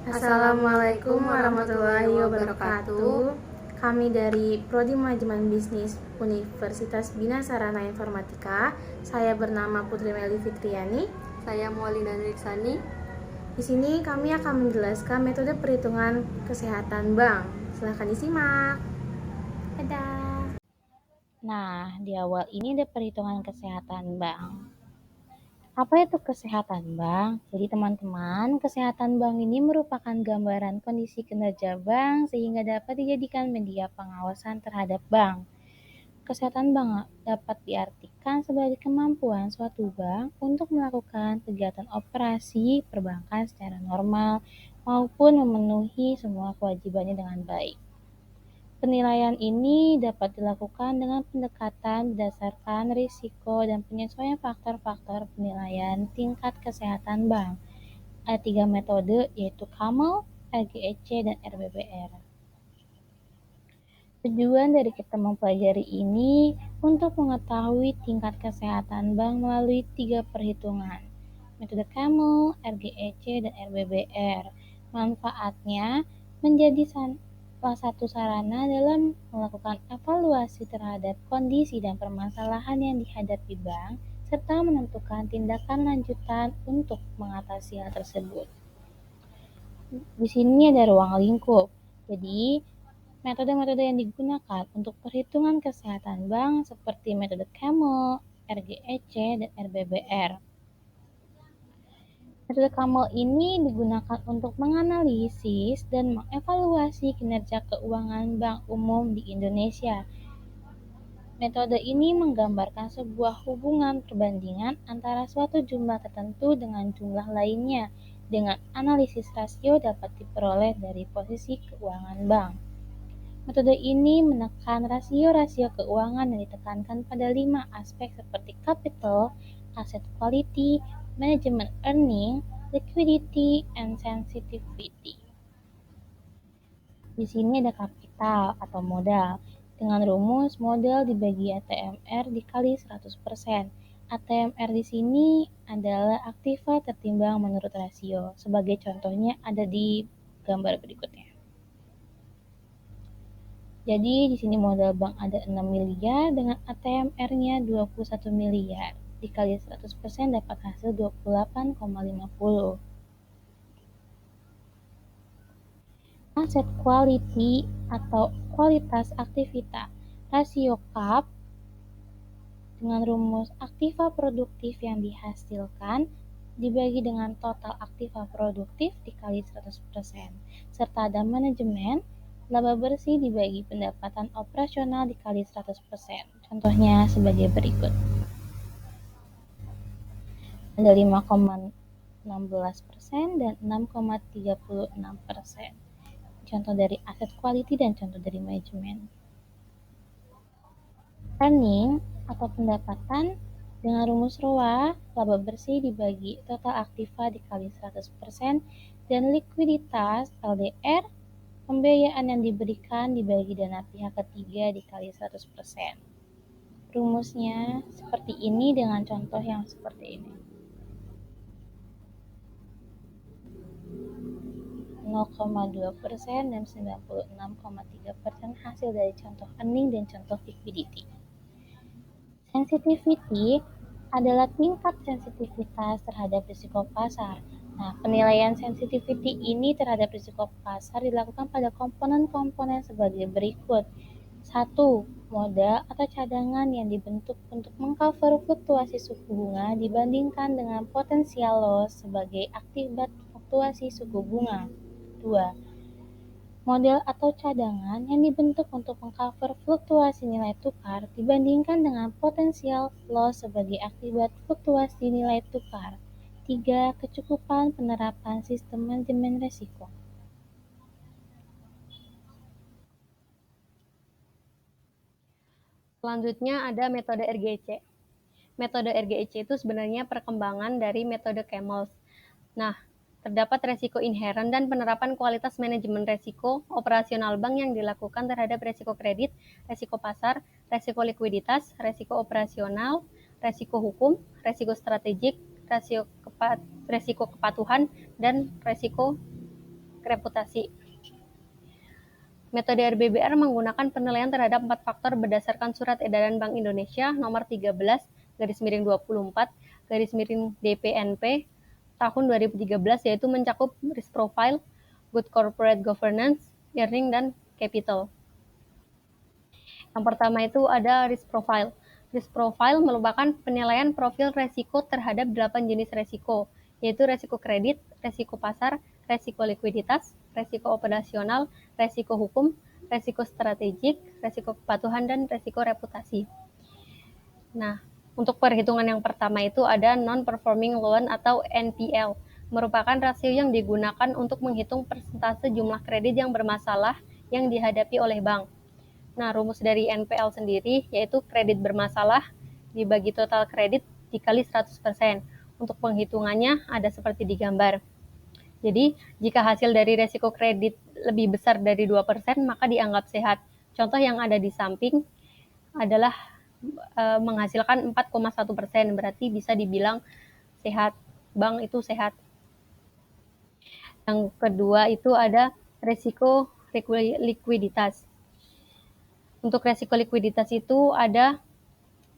Assalamualaikum warahmatullahi wabarakatuh. Kami dari Prodi Manajemen Bisnis Universitas Bina Sarana Informatika. Saya bernama Putri Meli Fitriani. Saya Maulina Riksani. Di sini kami akan menjelaskan metode perhitungan kesehatan bank. Silahkan disimak. Dadah. Nah, di awal ini ada perhitungan kesehatan bank. Apa itu kesehatan bank? Jadi teman-teman, kesehatan bank ini merupakan gambaran kondisi kinerja bank sehingga dapat dijadikan media pengawasan terhadap bank. Kesehatan bank dapat diartikan sebagai kemampuan suatu bank untuk melakukan kegiatan operasi perbankan secara normal maupun memenuhi semua kewajibannya dengan baik. Penilaian ini dapat dilakukan dengan pendekatan berdasarkan risiko dan penyesuaian faktor-faktor penilaian tingkat kesehatan bank. Ada 3 metode yaitu CAMEL, LGEC, dan RBBR. Tujuan dari kita mempelajari ini untuk mengetahui tingkat kesehatan bank melalui 3 perhitungan. Metode CAMEL, LGEC, dan RBBR. Manfaatnya menjadi salah satu sarana dalam melakukan evaluasi terhadap kondisi dan permasalahan yang dihadapi bank, serta menentukan tindakan lanjutan untuk mengatasi hal tersebut. Di sini ada ruang lingkup. Jadi, metode-metode yang digunakan untuk perhitungan kesehatan bank seperti metode CAMEL, RGEC, dan RBBR. Metode CAMEL ini digunakan untuk menganalisis dan mengevaluasi kinerja keuangan bank umum di Indonesia. Metode ini menggambarkan sebuah hubungan perbandingan antara suatu jumlah tertentu dengan jumlah lainnya. Dengan analisis rasio dapat diperoleh dari posisi keuangan bank. Metode ini menekan rasio-rasio keuangan yang ditekankan pada 5 aspek seperti capital, asset quality, management earning, liquidity, and sensitivity. Di sini ada kapital atau modal. Dengan rumus modal dibagi ATMR dikali 100%. ATMR di sini adalah aktiva tertimbang menurut rasio. Sebagai contohnya ada di gambar berikutnya. Jadi di sini modal bank ada 6 miliar dengan ATMR-nya 21 miliar. Dikali 100% dapat hasil 28,50. Asset quality atau kualitas aktivitas. Rasio CAP dengan rumus aktiva produktif yang dihasilkan dibagi dengan total aktiva produktif dikali 100%. Serta ada manajemen, laba bersih dibagi pendapatan operasional dikali 100%. Contohnya sebagai berikut. Ada 5,16% dan 6,36%. Contoh dari aset quality dan contoh dari manajemen. Earning atau pendapatan dengan rumus ROA, laba bersih dibagi total aktiva dikali 100% dan likuiditas LDR, pembiayaan yang diberikan dibagi dana pihak ketiga dikali 100%. Rumusnya seperti ini dengan contoh yang seperti ini. 0,2% dan 96,3% hasil dari contoh earning dan contoh liquidity. Sensitivity adalah tingkat sensitivitas terhadap risiko pasar. Nah, penilaian sensitivity ini terhadap risiko pasar dilakukan pada komponen-komponen sebagai berikut. 1. Modal atau cadangan yang dibentuk untuk mengcover fluktuasi suku bunga dibandingkan dengan potensial loss sebagai akibat fluktuasi suku bunga. 2. Modal atau cadangan yang dibentuk untuk mengcover fluktuasi nilai tukar dibandingkan dengan potensial loss sebagai akibat fluktuasi nilai tukar. 3. Kecukupan penerapan sistem manajemen risiko. Selanjutnya ada metode RGEC. Metode RGEC itu sebenarnya perkembangan dari metode CAMEL. Nah, terdapat resiko inheren dan penerapan kualitas manajemen resiko operasional bank yang dilakukan terhadap resiko kredit, resiko pasar, resiko likuiditas, resiko operasional, resiko hukum, resiko strategik, resiko kepatuhan, dan resiko reputasi. Metode RBBR menggunakan penilaian terhadap 4 faktor berdasarkan Surat Edaran Bank Indonesia nomor 13/24/DPNP tahun 2013, yaitu mencakup risk profile, good corporate governance, earning, dan capital. Yang pertama itu ada risk profile. Risk profile merupakan penilaian profil resiko terhadap 8 jenis resiko, yaitu resiko kredit, resiko pasar, resiko likuiditas, resiko operasional, resiko hukum, resiko strategik, resiko kepatuhan, dan resiko reputasi. Nah, untuk perhitungan yang pertama itu ada non-performing loan atau NPL, merupakan rasio yang digunakan untuk menghitung persentase jumlah kredit yang bermasalah yang dihadapi oleh bank. Nah, rumus dari NPL sendiri yaitu kredit bermasalah dibagi total kredit dikali 100%. Untuk penghitungannya ada seperti di gambar. Jadi, jika hasil dari resiko kredit lebih besar dari 2%, maka dianggap sehat. Contoh yang ada di samping adalah menghasilkan 4,1%, berarti bisa dibilang sehat. Bank itu sehat. Yang kedua itu ada resiko likuiditas. Untuk resiko likuiditas itu ada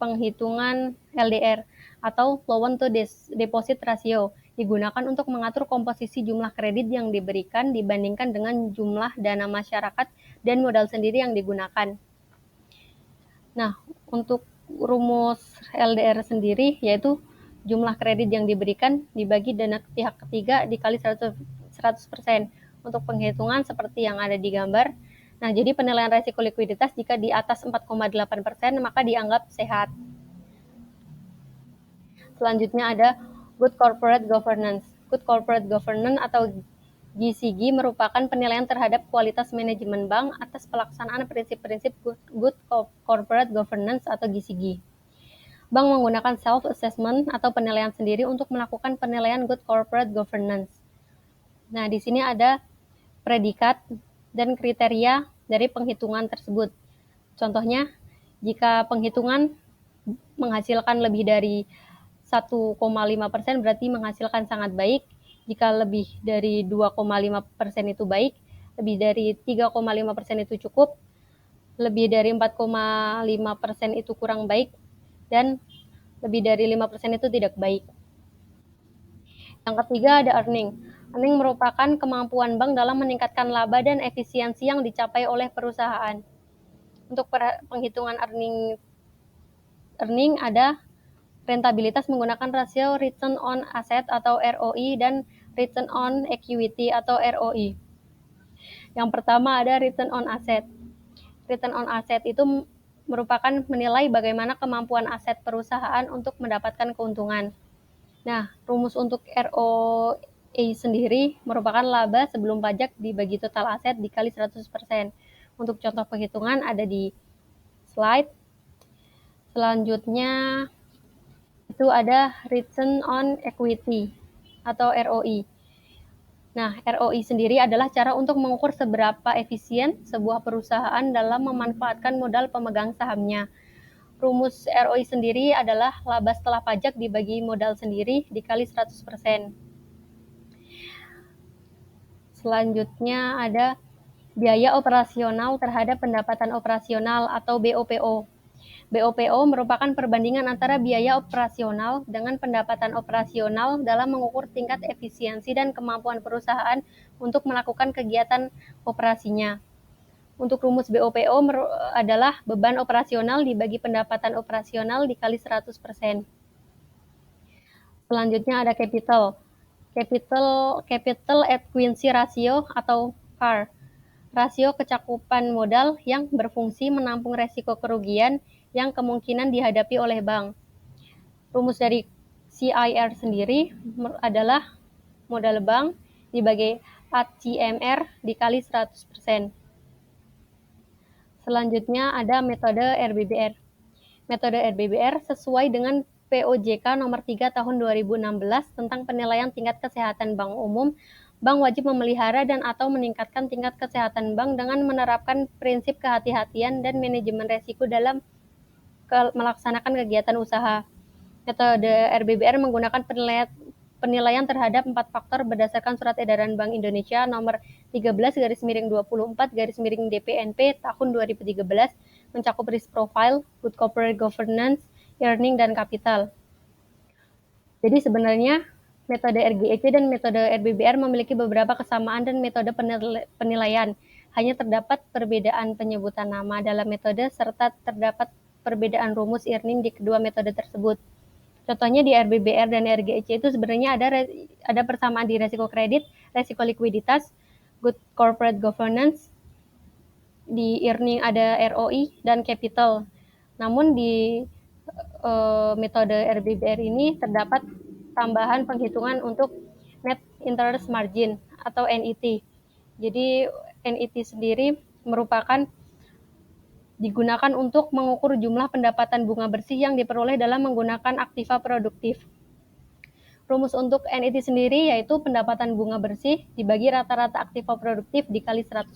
penghitungan LDR atau loan to deposit ratio, digunakan untuk mengatur komposisi jumlah kredit yang diberikan dibandingkan dengan jumlah dana masyarakat dan modal sendiri yang digunakan. Nah, untuk rumus LDR sendiri yaitu jumlah kredit yang diberikan dibagi dana pihak ketiga dikali 100%. Untuk penghitungan seperti yang ada di gambar. Nah, jadi penilaian resiko likuiditas jika di atas 4,8% maka dianggap sehat. Selanjutnya ada good corporate governance. Good corporate governance atau GCG merupakan penilaian terhadap kualitas manajemen bank atas pelaksanaan prinsip-prinsip good corporate governance atau GCG. Bank menggunakan self-assessment atau penilaian sendiri untuk melakukan penilaian good corporate governance. Nah, di sini ada predikat dan kriteria dari penghitungan tersebut. Contohnya, jika penghitungan menghasilkan lebih dari 1,5% berarti menghasilkan sangat baik. Jika lebih dari 2,5% itu baik, lebih dari 3,5% itu cukup, lebih dari 4,5% itu kurang baik, dan lebih dari 5% itu tidak baik. Yang ketiga ada earning. Earning merupakan kemampuan bank dalam meningkatkan laba dan efisiensi yang dicapai oleh perusahaan. Untuk penghitungan earning ada rentabilitas menggunakan rasio return on asset atau ROI dan return on equity atau ROE. Yang pertama ada return on asset. Return on asset itu merupakan menilai bagaimana kemampuan aset perusahaan untuk mendapatkan keuntungan. Nah, rumus untuk ROE sendiri merupakan laba sebelum pajak dibagi total aset dikali 100%. Untuk contoh penghitungan ada di slide. Selanjutnya itu ada return on equity atau ROE. Nah, ROE sendiri adalah cara untuk mengukur seberapa efisien sebuah perusahaan dalam memanfaatkan modal pemegang sahamnya. Rumus ROE sendiri adalah laba setelah pajak dibagi modal sendiri dikali 100%. Selanjutnya ada biaya operasional terhadap pendapatan operasional atau BOPO. BOPO merupakan perbandingan antara biaya operasional dengan pendapatan operasional dalam mengukur tingkat efisiensi dan kemampuan perusahaan untuk melakukan kegiatan operasinya. Untuk rumus BOPO adalah beban operasional dibagi pendapatan operasional dikali 100%. Selanjutnya ada capital adequacy ratio atau CAR. Rasio kecakupan modal yang berfungsi menampung resiko kerugian yang kemungkinan dihadapi oleh bank. Rumus dari CIR sendiri adalah modal bank dibagi ACMR dikali 100%. Selanjutnya ada metode RBBR. Metode RBBR sesuai dengan POJK nomor 3 tahun 2016 tentang penilaian tingkat kesehatan bank umum. Bank wajib memelihara dan atau meningkatkan tingkat kesehatan bank dengan menerapkan prinsip kehati-hatian dan manajemen risiko dalam melaksanakan kegiatan usaha. Metode RBBR menggunakan penilaian terhadap 4 faktor berdasarkan Surat Edaran Bank Indonesia nomor 13/24/DPNP tahun 2013 mencakup risk profile, good corporate governance, earning, dan capital. Jadi sebenarnya metode RGEC dan metode RBBR memiliki beberapa kesamaan dan metode penilaian. Hanya terdapat perbedaan penyebutan nama dalam metode serta terdapat perbedaan rumus earning di kedua metode tersebut. Contohnya di RBBR dan RGEC itu sebenarnya ada persamaan di resiko kredit, resiko likuiditas, good corporate governance, di earning ada ROI dan capital. Namun di metode RBBR ini terdapat tambahan penghitungan untuk net interest margin atau NIT. Jadi NIT sendiri merupakan digunakan untuk mengukur jumlah pendapatan bunga bersih yang diperoleh dalam menggunakan aktiva produktif. Rumus untuk NIT sendiri yaitu pendapatan bunga bersih dibagi rata-rata aktiva produktif dikali 100%.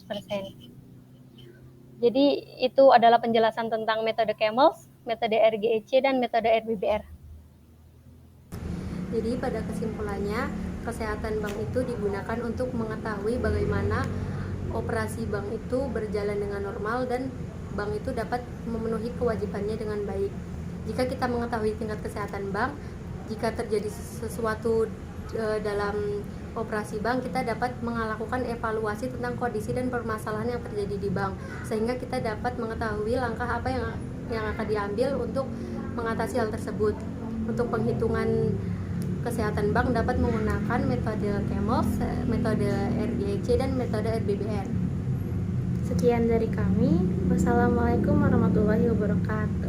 Jadi itu adalah penjelasan tentang metode Camels, metode RGEC, dan metode RBBR. Jadi pada kesimpulannya, kesehatan bank itu digunakan untuk mengetahui bagaimana operasi bank itu berjalan dengan normal dan bank itu dapat memenuhi kewajibannya dengan baik. Jika kita mengetahui tingkat kesehatan bank, jika terjadi sesuatu dalam operasi bank, kita dapat melakukan evaluasi tentang kondisi dan permasalahan yang terjadi di bank, sehingga kita dapat mengetahui langkah apa yang akan diambil untuk mengatasi hal tersebut. Untuk penghitungan kesehatan bank dapat menggunakan metode Camels, metode RGEC, dan metode RBBR. Sekian dari kami. Wassalamualaikum warahmatullahi wabarakatuh.